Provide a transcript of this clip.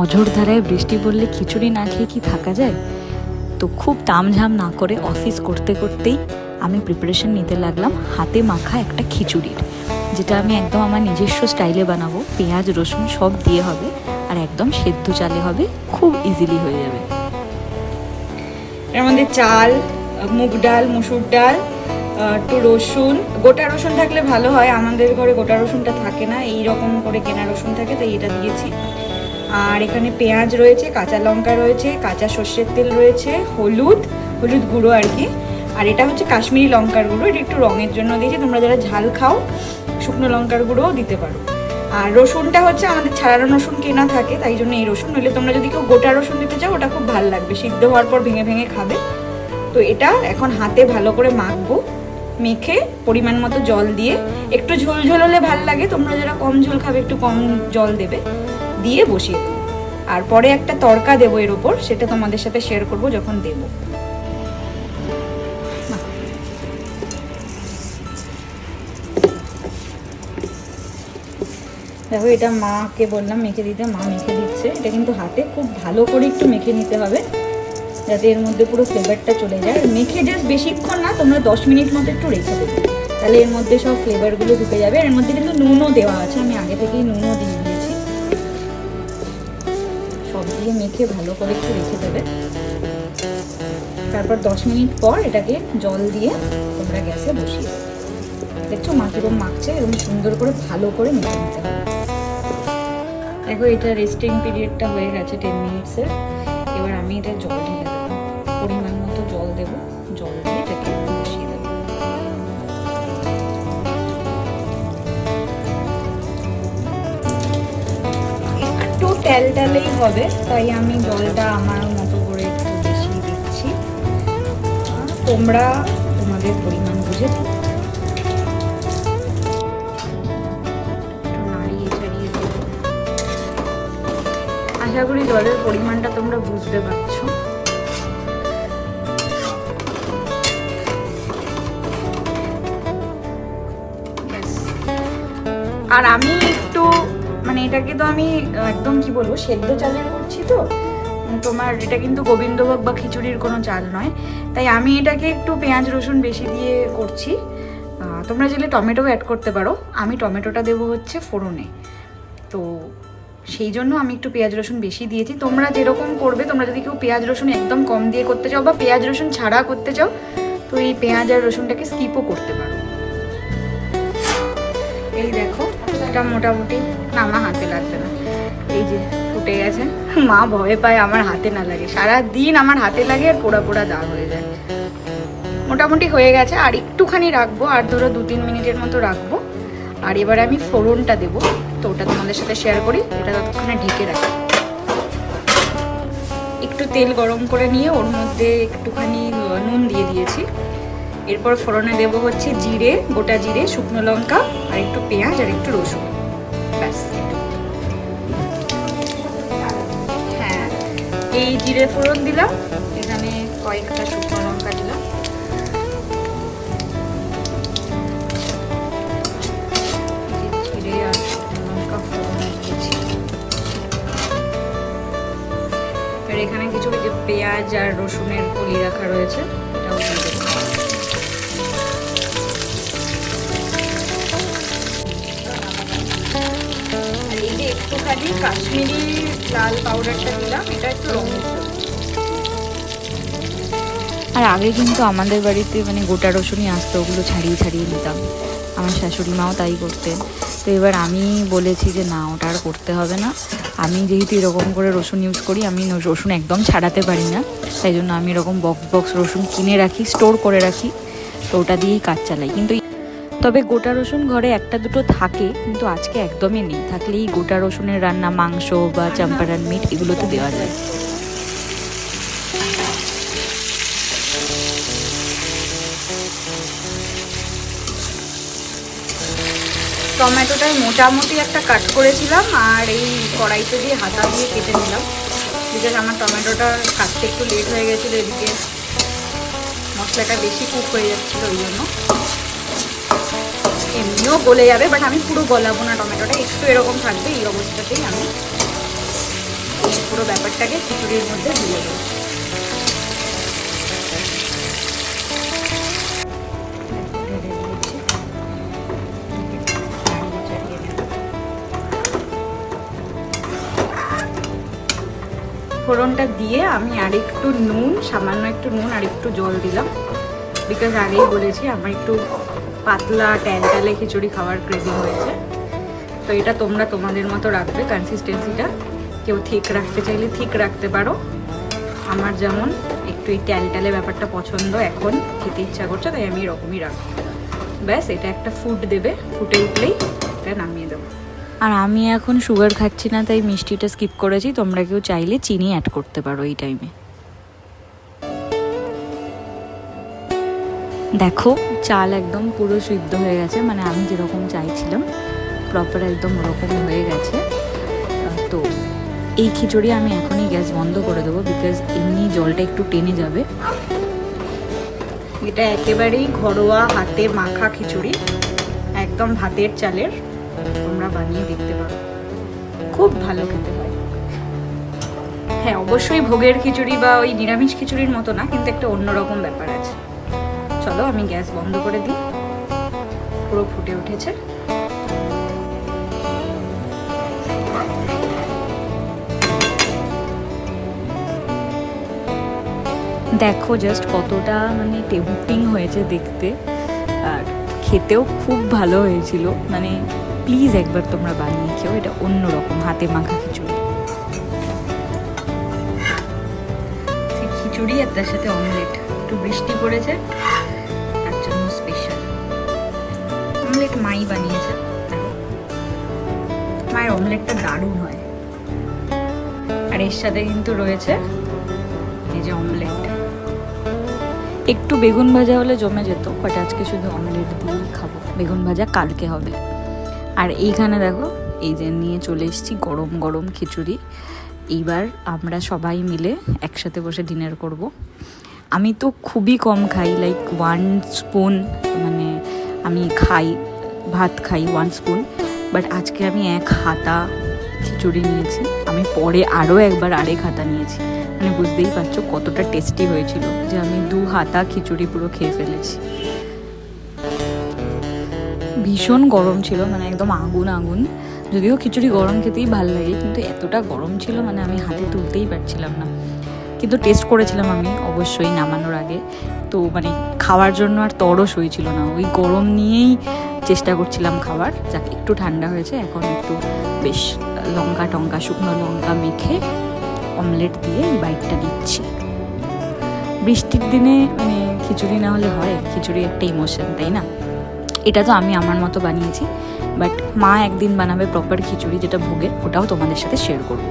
অঝোরধারায় বৃষ্টি পড়লে খিচুড়ি না খেয়ে কি থাকা যায়? তো খুব তামঝাম না করে অফিস করতে করতেই আমি প্রিপারেশন নিতে লাগলাম হাতে মাখা একটা খিচুড়ির, যেটা আমি একদম আমার নিজস্ব স্টাইলে বানাবো। পেঁয়াজ রসুন সব দিয়ে হবে আর একদম সেদ্ধ চালে হবে, খুব ইজিলি হয়ে যাবে। এর মধ্যে চাল, মুগ ডাল, মসুর ডাল, একটু রসুন, গোটা রসুন থাকলে ভালো হয়। আমাদের ঘরে গোটা রসুনটা থাকে না, এই রকম করে কেনা রসুন থাকে, তাই এটা দিয়েছি। আর এখানে পেঁয়াজ রয়েছে, কাঁচা লঙ্কা রয়েছে, কাঁচা সর্ষের তেল রয়েছে, হলুদ গুঁড়ো আর কি। আর এটা হচ্ছে কাশ্মীরি লঙ্কার গুঁড়ো, এটা একটু রঙের জন্য দিয়েছি। তোমরা যারা ঝাল খাও শুকনো লঙ্কার গুঁড়োও দিতে পারো। আর রসুনটা হচ্ছে আমাদের ছাড়ানো রসুন কেনা থাকে, তাই জন্য এই রসুন। নইলে তোমরা যদি কেউ গোটা রসুন দিতে চাও ওটা খুব ভালো লাগবে, সিদ্ধ হওয়ার পর ভেঙে ভেঙে খাবে। তো এটা এখন হাতে ভালো করে মাখবো, মেখে পরিমাণ মতো জল দিয়ে, একটু ঝোল ঝোল হলে ভালো লাগে, তোমরা যারা কম ঝোল খাবে একটু কম জল দেবে, দিয়ে বসিয়ে দেবো। আর পরে একটা তড়কা দেবো এর ওপর, সেটা তোমাদের সাথে শেয়ার করব যখন দেবো। দেখো, এটা মাকে বললাম মেখে দিতে, মা মেখে দিচ্ছে। এটা কিন্তু হাতে খুব ভালো করে একটু মেখে নিতে হবে, যাতে এর মধ্যে পুরো ফ্লেভারটা চলে যায়। মেখে জাস্ট বেশিক্ষণ না, তোমরা 10 মিনিট মতো একটু রেখে দেবে, তাহলে এর মধ্যে সব ফ্লেভারগুলো ঢুকে যাবে। এর মধ্যে কিন্তু নুনও দেওয়া আছে, আমি আগে থেকেই নুনও দিয়ে দিয়েছি। সব দিয়ে মেখে ভালো করে একটু রেখে দেবে। তারপর 10 মিনিট পর এটাকে জল দিয়ে তোমরা গ্যাসে বসিয়ে দেবে। দেখছো মা কিরকম মাখছে, এরকম সুন্দর করে ভালো করে মেখে নিতে হবে। দেখো, এটা রেস্টিং পিরিয়ডটা হয়ে গেছে 10 মিনিটসের। এবার আমি এটা জল ঢেলে দেবো, পরিমাণ মতো জল দেবো, জল দিয়ে এটাকে বসিয়ে দেবো। একটু টেলটেলেই হবে, তাই আমি জলটা আমার মতো করে একটু বেশি দিচ্ছি। আর তোমরা তোমাদের পরিমাণ বুঝে দিও। আশা করি জলের পরিমাণটা তোমরা বুঝতে পারছো। আর আমি একটু মানে এটাকে তো আমি একদম কি বলবো, সেদ্ধ চালের করছি। তো তোমার এটা কিন্তু গোবিন্দভোগ বা খিচুড়ির কোনো চাল নয়, তাই আমি এটাকে একটু পেঁয়াজ রসুন বেশি দিয়ে করছি। তোমরা চাইলে টমেটো অ্যাড করতে পারো, আমি টমেটোটা দেবো হচ্ছে ফোড়নে, তো সেই জন্য আমি একটু পেঁয়াজ রসুন বেশি দিয়েছি। তোমরা যেরকম করবে, তোমরা যদি কেউ পেঁয়াজ রসুন একদম কম দিয়ে করতে চাও বা পেঁয়াজ রসুন ছাড়া করতে চাও, তো এই পেঁয়াজ আর রসুনটাকে স্কিপও করতে পারো। এই দেখো, এটা মোটামুটি না, আমার হাতে লাগবে না, এই যে ফুটে গেছে। মা ভয় পায় আমার হাতে না লাগে, সারাদিন আমার হাতে লাগে আর পোড়া পোড়া দাগ হয়ে যায়। মোটামুটি হয়ে গেছে, আর একটুখানি রাখবো, আর ধরো 2-3 মিনিটের মতো রাখবো। আর এবার আমি ফোড়নটা দেবো, তো ওটা তোমাদের সাথে শেয়ার করি। এটা ততক্ষণে ঢেকে রাখি। একটু তেল গরম করে নিয়ে ওর মধ্যে একটুখানি নুন দিয়ে দিয়েছি। এরপর ফোড়নে দেবো হচ্ছে জিরে, গোটা জিরে, শুকনো লঙ্কা, আর একটু পেঁয়াজ আর একটু রসুন, ব্যাস। হ্যাঁ, এই জিরে ফোড়ন দিলাম, এখানে কয়েকটা শুকনো লঙ্কা দিলাম, জিরে আর শুকনো লঙ্কা ফোড়ন দিয়েছি। আর এখানে কিছু যে পেঁয়াজ আর রসুনের কলি রাখা রয়েছে, এটাও দিয়ে দেবো। আর এই যে একটুখানি কাশ্মীরি লাল পাউডারটা দিলাম, এটা একটু রঙের জন্য। আর আগে কিন্তু আমাদের বাড়িতে মানে গোটা রসুনই আসতো, ওগুলো ছাড়িয়ে ছাড়িয়ে নিতাম, আমার শাশুড়ি মাও তাই করতেন। তো এবার আমি বলেছি যে না, ওটা আর করতে হবে না। আমি যেহেতু এরকম করে রসুন ইউজ করি, আমি রসুন একদম ছাড়াতে পারি না, তাই জন্য আমি এরকম বক্স রসুন কিনে রাখি, স্টোর করে রাখি, তো ওটা দিয়েই কাজ চালাই। কিন্তু তবে গোটা রসুন ঘরে একটা দুটো থাকে, কিন্তু আজকে একদমই নেই। থাকলেই গোটা রসুনের রান্না, মাংস বা চাম্পারান মিট এগুলোতে দেওয়া যায়। টমেটোটাই মোটামুটি একটা কাট করেছিলাম, আর এই কড়াইতে দিয়ে হাতা দিয়ে কেটে নিলাম, বিকজ আমার টমেটোটা কাটতে একটু লেট হয়ে গেছিলো, এদিকে মশলাটা বেশি কুক হয়ে যাচ্ছিলো, ওই জন্য। এমনিও গলে যাবে, বাট আমি পুরো গলাবো না, টমেটোটা একটু এরকম থাকবে, এই অবস্থাতেই আমি পুরো ব্যাপারটাকে খিচুড়ির মধ্যে দিয়ে দেবো। ফোড়নটা দিয়ে আমি আরেকটু নুন, সামান্য একটু নুন আর একটু জল দিলাম, বিকজ আগেই বলেছি আমার একটু পাতলা ট্যালটালে খিচুড়ি খাওয়ার ক্রেভিং হয়েছে। তো এটা তোমরা তোমাদের মতো রাখবে কনসিস্টেন্সিটা, কেউ ঠিক রাখতে চাইলে ঠিক রাখতে পারো। আমার যেমন একটু এই ট্যালটালে ব্যাপারটা পছন্দ, এখন খেতে ইচ্ছা করছে, তাই আমি এরকমই রাখবো। ব্যাস, এটা একটা ফুট দেবে, ফুটে উঠলেই এটা নামিয়ে দেবো। আর আমি এখন সুগার খাচ্ছি না, তাই মিষ্টিটা স্কিপ করেছি। তোমরা কেউ চাইলে চিনি অ্যাড করতে পারো এই টাইমে। দেখো চাল একদম পুরো সিদ্ধ হয়ে গেছে, মানে আমি যেরকম চাইছিলাম প্রপার একদম ওরকম হয়ে গেছে। তো এই খিচুড়ি আমি এখনই গ্যাস বন্ধ করে দেবো, বিকজ এমনি জলটা একটু টেনে যাবে। এটা একেবারেই ঘরোয়া হাতে মাখা খিচুড়ি, একদম ভাতের চালের। তোমরা বানিয়ে দেখতে পারো, খুব ভালো খেতে হয়। হ্যাঁ, অবশ্যই ভোগের খিচুড়ি বা ওই নিরামিষ খিচুড়ির মতো না, কিন্তু একটা অন্যরকম ব্যাপার আছে। চলো আমি গ্যাস বন্ধ করে দিই, পুরো ফুটে উঠেছে। দেখো জাস্ট কতটা মানে টেম্পটিং হয়েছে দেখতে, আর খেতেও খুব ভালো হয়েছিল। মানে প্লিজ একবার তোমরা বানিয়ে খেও, এটা অন্যরকম হাতে মাখা খিচুড়ি। খিচুড়ি আর তার সাথে অমলেট, একটু বৃষ্টি পড়েছে তার জন্য স্পেশাল অমলেট মাই বানিয়েছে। মায়ের অমলেটটা দারুণ হয়। আর এর সাথে কিন্তু রয়েছে এই যে অমলেট। একটু বেগুন ভাজা হলে জমে যেত, বাট আজকে শুধু অমলেট দিয়েই খাবো। বেগুন ভাজা কালকে হবে। আর এইখানে দেখো এই যে নিয়ে চলে এসেছি গরম গরম খিচুড়ি। এইবার আমরা সবাই মিলে একসাথে বসে ডিনার করব। আমি তো খুবই কম খাই, লাইক 1 স্পুন, মানে আমি খাই ভাত খাই 1 স্পুন, বাট আজকে আমি 1 হাতা খিচুড়ি নিয়েছি। আমি পরে আরও একবার 1.5 হাতা নিয়েছি। মানে বুঝতেই পারছো কতটা টেস্টি হয়েছিল, যে আমি 2 হাতা খিচুড়ি পুরো খেয়ে ফেলেছি। ভীষণ গরম ছিল, মানে একদম আগুন আগুন। যদিও খিচুড়ি গরম খেতেই ভালো লাগে, কিন্তু এতটা গরম ছিল মানে আমি হাতে তুলতেই পারছিলাম না। কিন্তু টেস্ট করেছিলাম আমি অবশ্যই নামানোর আগে, তো মানে খাওয়ার জন্য আর তরস হয়েছিল না, ওই গরম নিয়েই চেষ্টা করছিলাম খাবার। যাকে একটু ঠান্ডা হয়েছে, এখন একটু বেশ লঙ্কা টঙ্কা শুকনো লঙ্কা মেখে অমলেট দিয়ে এই বাইটটা দিচ্ছি। বৃষ্টির দিনে মানে খিচুড়ি না হলে হয়? খিচুড়ি একটা ইমোশন, তাই না? এটা তো আমি আমার মতো বানিয়েছি, বাট মা একদিন বানাবে প্রপার খিচুড়ি যেটা ভোগের, ওটাও তোমাদের সাথে শেয়ার করবো।